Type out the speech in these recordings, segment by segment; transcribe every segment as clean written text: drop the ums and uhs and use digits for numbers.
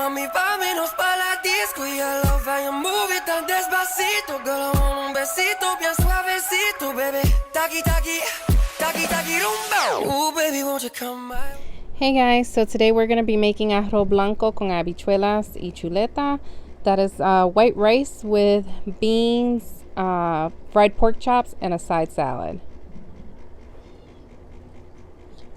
mami, vámonos pa' la disco. Y I love how you move it tan despacito. Girl, I want un besito bien suavecito, baby. Taki, taki, taki, taki, rumba. Ooh, baby, won't you come my way? Hey guys, so today we're going to be making arroz blanco con habichuelas y chuleta. That is white rice with beans, fried pork chops, and a side salad.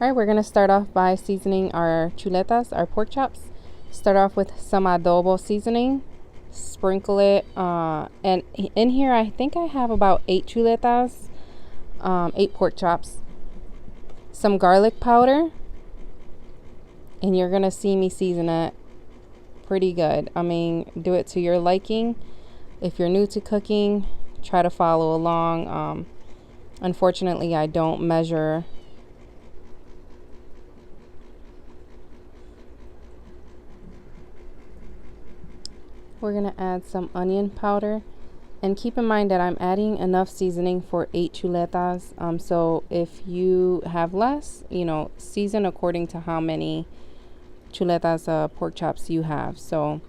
Alright, we're going to start off by seasoning our chuletas, our pork chops. Start off with some adobo seasoning. Sprinkle it. And in here, I think I have about 8 chuletas, 8 pork chops. Some garlic powder. And you're going to see me season it pretty good. I mean, do it to your liking. If you're new to cooking, try to follow along. Unfortunately, I don't measure. We're going to add some onion powder. And keep in mind that I'm adding enough seasoning for 8 chuletas. So if you have less, season according to how many chuletas, pork chops you have. So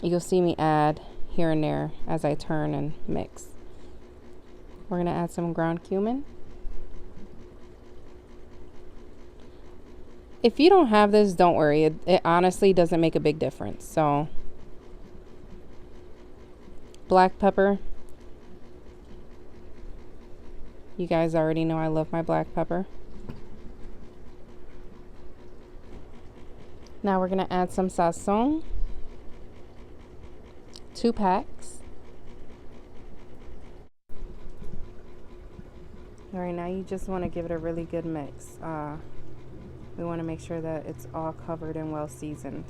you'll see me add here and there as I turn and mix. We're going to add some ground cumin. If you don't have this, don't worry. It honestly doesn't make a big difference. So black pepper. You guys already know I love my black pepper. Now we're going to add some sazon. 2 packs. All right, now you just want to give it a really good mix. We want to make sure that it's all covered and well seasoned.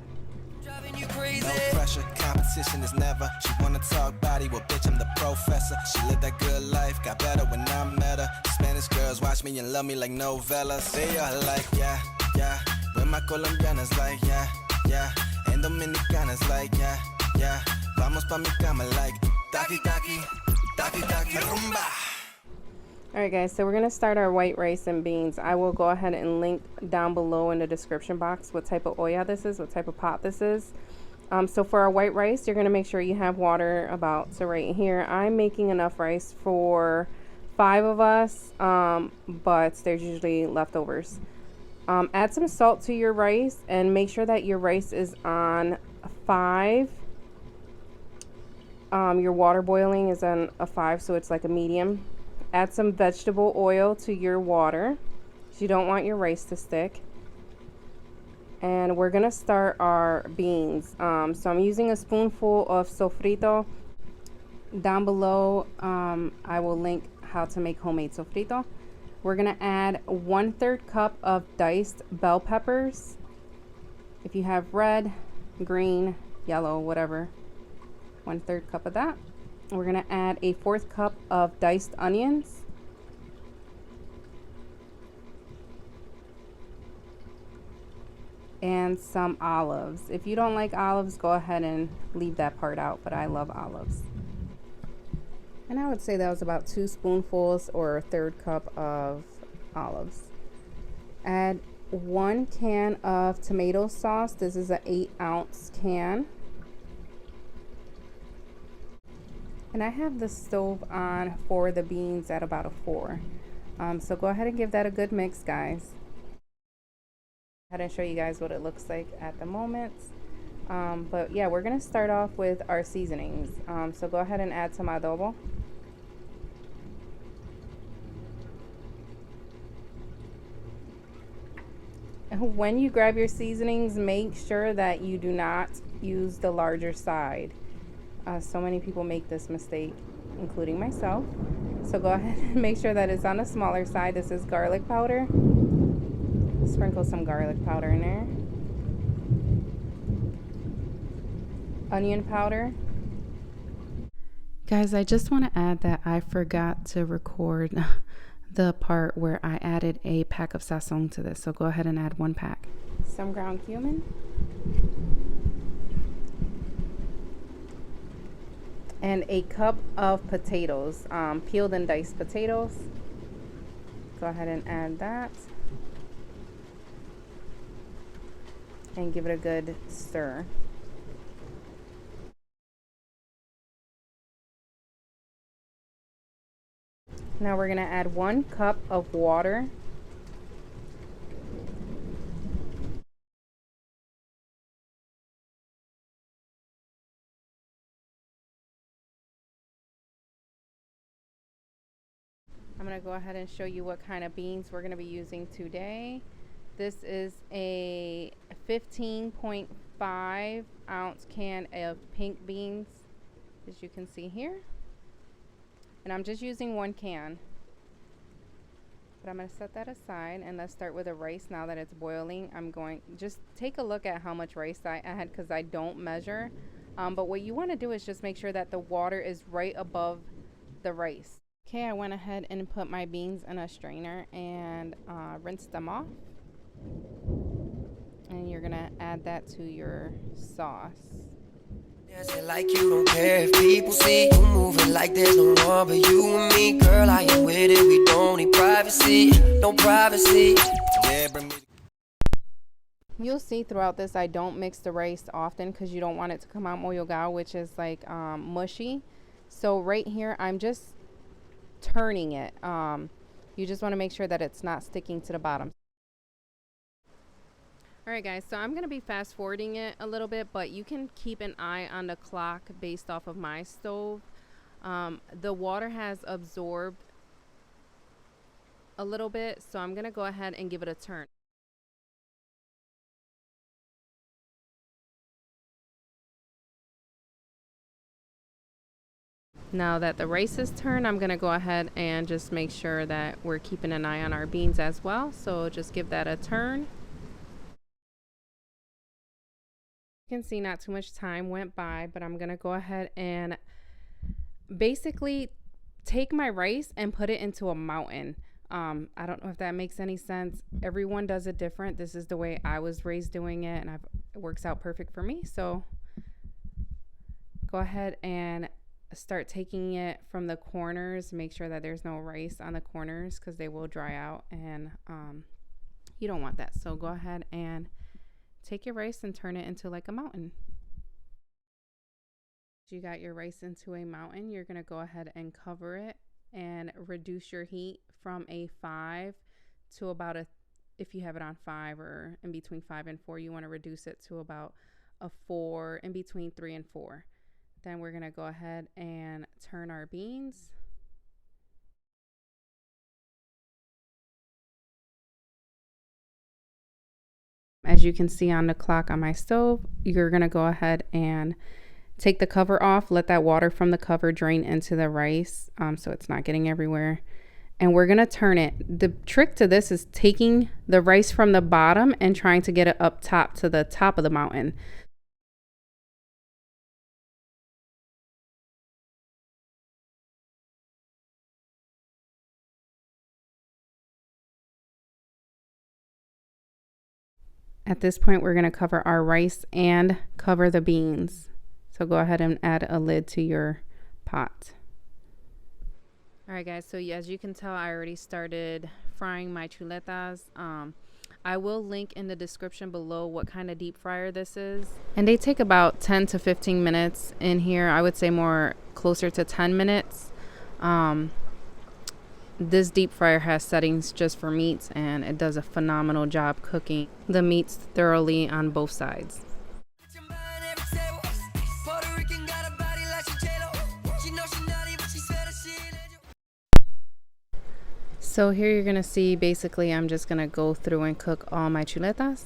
Driving you crazy. No pressure, competition is never. She wanna talk body, well bitch I'm the professor. She lived that good life, got better when I met her. Spanish girls watch me and love me like novellas. They are like, yeah, yeah. When my colombianas like, yeah, yeah. And dominicanas like, yeah, yeah. Vamos pa mi cama like, taki, taki, taki, taki, rumba. Alright guys, so we're going to start our white rice and beans. I will go ahead and link down below in the description box what type of olla this is, what type of pot this is. So for our white rice, you're going to make sure you have water about right here. I'm making enough rice for 5 of us, but there's usually leftovers. Add some salt to your rice and make sure that your rice is on 5. Your water boiling is on a 5, so it's like a medium. Add some vegetable oil to your water. You don't want your rice to stick. And we're going to start our beans. So I'm using a spoonful of sofrito. Down below, I will link how to make homemade sofrito. We're going to add 1/3 cup of diced bell peppers. If you have red, green, yellow, whatever, 1/3 cup of that. We're going to add a 1/4 cup of diced onions. And some olives. If you don't like olives, go ahead and leave that part out, but I love olives. And I would say that was about 2 spoonfuls or 1/3 cup of olives. Add 1 can of tomato sauce. This is an 8-ounce can. And I have the stove on for the beans at about a 4. So go ahead and give that a good mix, guys. Go ahead and show you guys what it looks like at the moment. But yeah, we're going to start off with our seasonings. So go ahead and add some adobo. When you grab your seasonings, make sure that you do not use the larger side. So many people make this mistake, including myself. So go ahead and make sure that it's on the smaller side. This is garlic powder. Sprinkle some garlic powder in there. Onion powder. Guys, I just want to add that I forgot to record the part where I added a pack of sazon to this. So go ahead and add 1 pack. Some ground cumin. And a cup of potatoes, peeled and diced potatoes. Go ahead and add that. and give it a good stir. Now we're going to add 1 cup of water. I'm going to go ahead and show you what kind of beans we're going to be using today. This is a 15.5 ounce can of pink beans, as you can see here. And I'm just using 1 can. But I'm going to set that aside, and let's start with the rice now that it's boiling. I'm going just take a look at how much rice I add because I don't measure. But what you want to do is just make sure that the water is right above the rice. Okay, I went ahead and put my beans in a strainer and rinsed them off. And you're going to add that to your sauce. Dancing like you don't care if people see you moving like there's no one but you and me. Girl, I ain't with it, we don't need privacy, no privacy. Yeah, bring me. You'll see throughout this I don't mix the rice often because you don't want it to come out moyogal, which is like mushy. So right here I'm just turning it. You just want to make sure that it's not sticking to the bottom. Alright guys, so I'm going to be fast forwarding it a little bit, but you can keep an eye on the clock based off of my stove. The water has absorbed a little bit, so I'm going to go ahead and give it a turn. Now that the rice is turned, I'm going to go ahead and just make sure that we're keeping an eye on our beans as well. So just give that a turn. You can see not too much time went by, but I'm gonna go ahead and basically take my rice and put it into a mountain. I don't know if that makes any sense. Everyone does it different. This is the way I was raised doing it, and it works out perfect for me. So go ahead and start taking it from the corners. Make sure that there's no rice on the corners because they will dry out, and you don't want that. So go ahead and take your rice and turn it into like a mountain. You got your rice into a mountain, you're going to go ahead and cover it and reduce your heat from a 5 to about a, if you have it on 5 or in between 5 and 4, you want to reduce it to about a 4, in between 3 and 4. Then we're going to go ahead and turn our beans. As you can see on the clock on my stove, you're going to go ahead and take the cover off, let that water from the cover drain into the rice so it's not getting everywhere. And we're going to turn it. The trick to this is taking the rice from the bottom and trying to get it up top to the top of the mountain. At this point, we're going to cover our rice and cover the beans. So go ahead and add a lid to your pot. All right, guys. So as you can tell, I already started frying my chuletas. I will link in the description below what kind of deep fryer this is. And they take about 10 to 15 minutes in here. I would say more closer to 10 minutes. This deep fryer has settings just for meats, and it does a phenomenal job cooking the meats thoroughly on both sides. So here you're gonna see basically I'm just gonna go through and cook all my chuletas.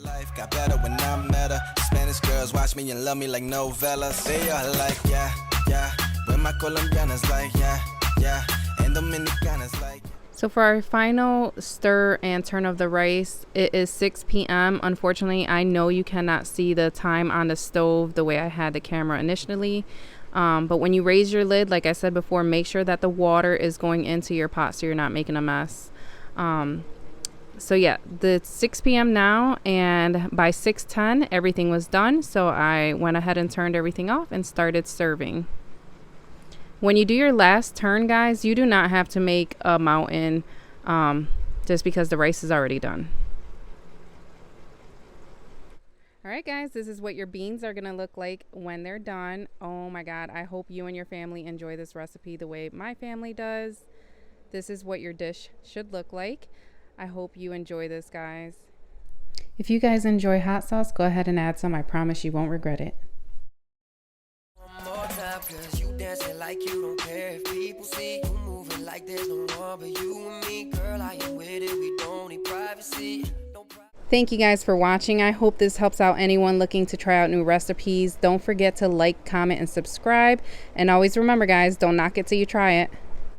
Life got better when I met her. Spanish girls watch me and love me like novellas. They are like, yeah, yeah. When my Colombianas like, yeah, yeah. And Dominicanas like. So for our final stir and turn of the rice, it is 6 p.m. Unfortunately, I know you cannot see the time on the stove the way I had the camera initially. But when you raise your lid, like I said before, make sure that the water is going into your pot so you're not making a mess. So yeah, it's 6 p.m. now, and by 6:10 everything was done. So I went ahead and turned everything off and started serving. When you do your last turn, guys, you do not have to make a mountain just because the rice is already done. All right, guys, this is what your beans are gonna look like when they're done. Oh my God, I hope you and your family enjoy this recipe the way my family does. This is what your dish should look like. I hope you enjoy this, guys. If you guys enjoy hot sauce, go ahead and add some. I promise you won't regret it. One more time, 'cause you dancing like you don't care if people see you moving like there's no one but you and me. Girl, I am with it, we don't need privacy. Thank you guys for watching. I hope this helps out anyone looking to try out new recipes. Don't forget to like, comment, and subscribe. And always remember, guys, don't knock it till you try it.